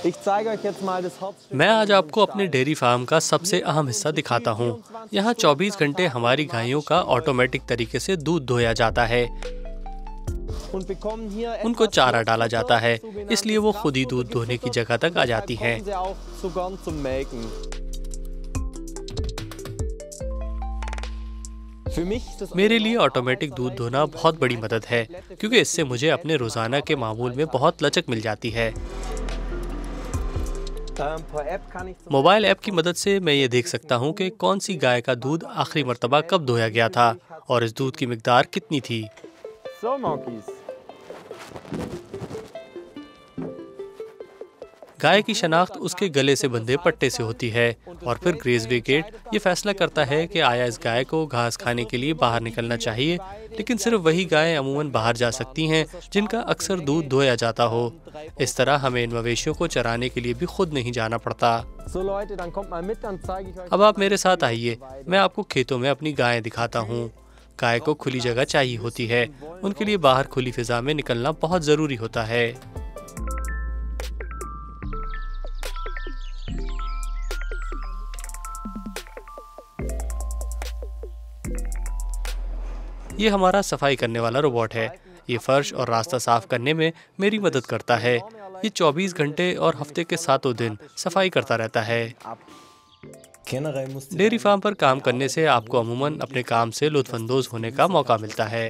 मैं आज आपको अपने डेयरी फार्म का सबसे अहम हिस्सा दिखाता हूँ। यहाँ 24 घंटे हमारी गायों का ऑटोमेटिक तरीके से दूध धोया जाता है। उनको चारा डाला जाता है, इसलिए वो खुद ही दूध धोने की जगह तक आ जाती हैं। मेरे लिए ऑटोमेटिक दूध धोना बहुत बड़ी मदद है, क्योंकि इससे मुझे अपने रोजाना के मामूल में बहुत लचक मिल जाती है। मोबाइल ऐप की मदद से मैं ये देख सकता हूँ कि कौन सी गाय का दूध आखिरी मर्तबा कब धोया गया था और इस दूध की मिकदार कितनी थी। गाय की शनाख्त उसके गले से बंधे पट्टे से होती है और फिर ग्रेज़वेगेट ये फैसला करता है कि आया इस गाय को घास खाने के लिए बाहर निकलना चाहिए, लेकिन सिर्फ वही गायें अमूमन बाहर जा सकती हैं जिनका अक्सर दूध धोया जाता हो। इस तरह हमें इन मवेशियों को चराने के लिए भी खुद नहीं जाना पड़ता। अब आप मेरे साथ आइए, मैं आपको खेतों में अपनी गायें दिखाता हूँ। गाय को खुली जगह चाहिए होती है, उनके लिए बाहर खुली फिजा में निकलना बहुत ज़रूरी होता है। ये हमारा सफाई करने वाला रोबोट है। ये फर्श और रास्ता साफ करने में मेरी मदद करता है। ये 24 घंटे और हफ्ते के 7 दिन सफाई करता रहता है। डेयरी फार्म पर काम करने से आपको अमूमन अपने काम से लुत्फ़अंदोज़ होने का मौका मिलता है।